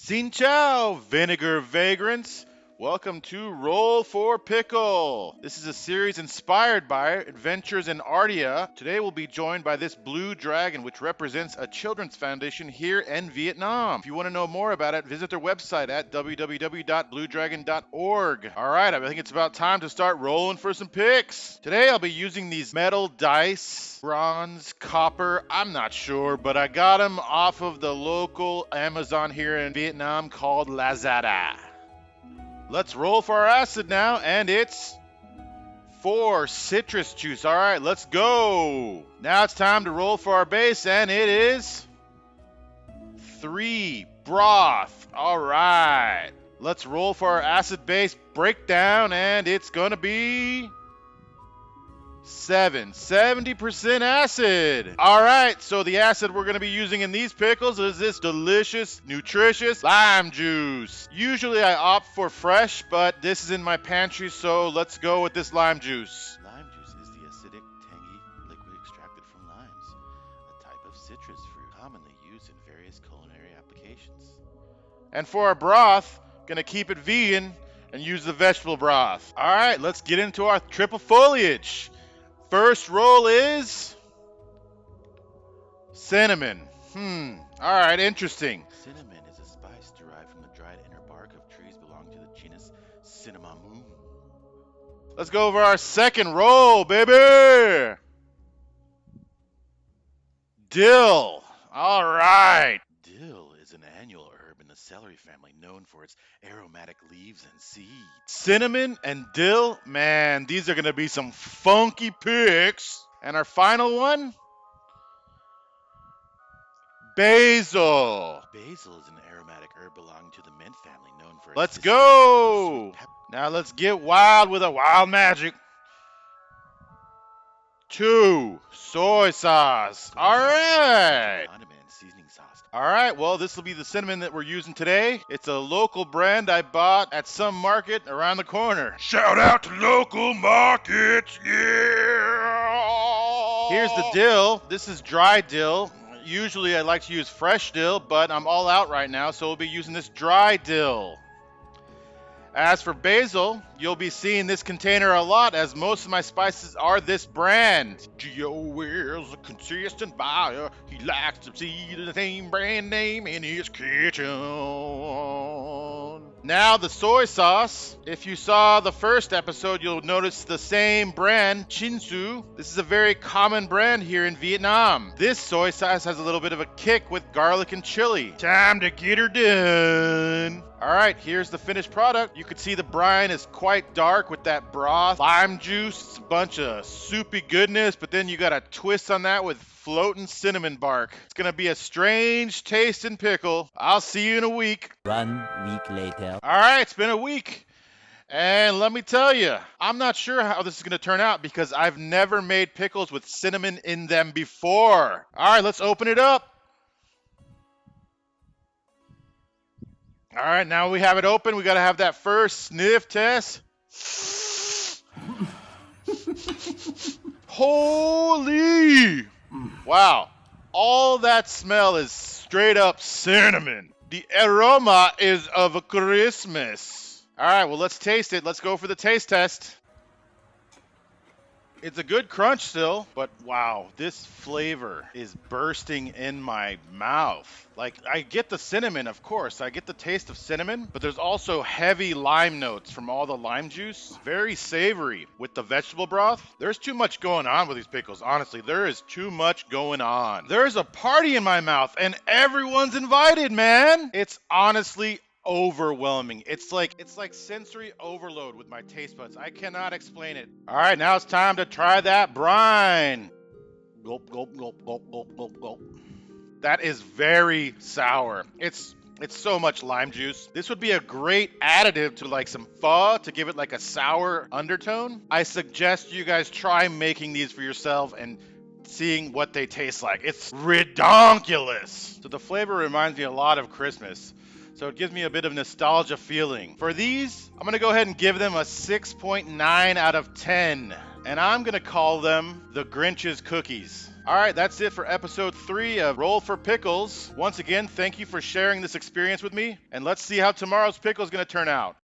Xin ciao, vinegar vagrants. Welcome to Roll for Pickle. This is a series inspired by adventures in Aardia. Today we'll be joined by this blue dragon, which represents a children's foundation here in Vietnam. If you want to know more about it, visit their website at www.bluedragon.org. All right, I think it's about time to start rolling for some picks. Today I'll be using these metal dice, bronze, copper, I'm not sure, but I got them off of the local Amazon here in Vietnam called Lazada. Let's roll for our acid now, and it's 4 citrus juice. All right, let's go. Now it's time to roll for our base, and it is 3 broth. All right, let's roll for our acid base breakdown, and it's gonna be 70% acid. All right, so the acid we're going to be using in these pickles is this delicious, nutritious lime juice. Usually I opt for fresh, but this is in my pantry, so let's go with this lime juice. Lime juice is the acidic, tangy liquid extracted from limes, a type of citrus fruit commonly used in various culinary applications. And for our broth, going to keep it vegan and use the vegetable broth. All right, let's get into our triple foliage. First roll is cinnamon. All right, interesting. Cinnamon is a spice derived from the dried inner bark of trees belonging to the genus Cinnamomum. Let's go over our second roll, baby. Dill. All right. Dill is an annual herb in the celery family known for its aromatic leaves and seeds. Cinnamon and dill, man, these are going to be some funky picks. And our final one, basil. Basil is an aromatic herb belonging to the mint family known for its Let's go. Now let's get wild with a wild magic. 2 soy sauce. All right. Condiment and seasoning sauce. All right, well, this will be the cinnamon that we're using today. It's a local brand I bought at some market around the corner. Shout out to local markets, yeah! Here's the dill. This is dry dill. Usually I like to use fresh dill, but I'm all out right now, so we'll be using this dry dill. As for basil, you'll be seeing this container a lot as most of my spices are this brand. Gio is a consistent buyer. He likes to see the same brand name in his kitchen. Now the soy sauce. If you saw the first episode, you'll notice the same brand, Chinsu. This is a very common brand here in Vietnam. This soy sauce has a little bit of a kick with garlic and chili. Time to get her done. All right, here's the finished product. You can see the brine is quite dark with that broth, lime juice. It's a bunch of soupy goodness, but then you got a twist on that with floating cinnamon bark. It's gonna be a strange tasting pickle. I'll see you in a week. 1 week later. All right, it's been a week. And let me tell you, I'm not sure how this is going to turn out because I've never made pickles with cinnamon in them before. All right, let's open it up. All right, now we have it open. We got to have that first sniff test. Holy! Wow. All that smell is straight up cinnamon. The aroma is of Christmas. All right, well, let's taste it. Let's go for the taste test. It's a good crunch still, but wow, this flavor is bursting in my mouth. Like, I get the cinnamon, of course. I get the taste of cinnamon, but there's also heavy lime notes from all the lime juice. Very savory with the vegetable broth. There's too much going on with these pickles. Honestly, there is too much going on. There's a party in my mouth, and everyone's invited, man. It's honestly overwhelming. It's like sensory overload with my taste buds. I cannot explain it. All right, now it's time to try that brine. Gulp, gulp, gulp, gulp, gulp, gulp, gulp. That is very sour. It's so much lime juice. This would be a great additive to like some pho to give it like a sour undertone. I suggest you guys try making these for yourself and seeing what they taste like. It's redonkulous. So the flavor reminds me a lot of Christmas. So it gives me a bit of nostalgia feeling. For these, I'm gonna go ahead and give them a 6.9 out of 10. And I'm gonna call them the Grinch's cookies. All right, that's it for episode 3 of Roll for Pickles. Once again, thank you for sharing this experience with me, and let's see how tomorrow's pickle is going to turn out.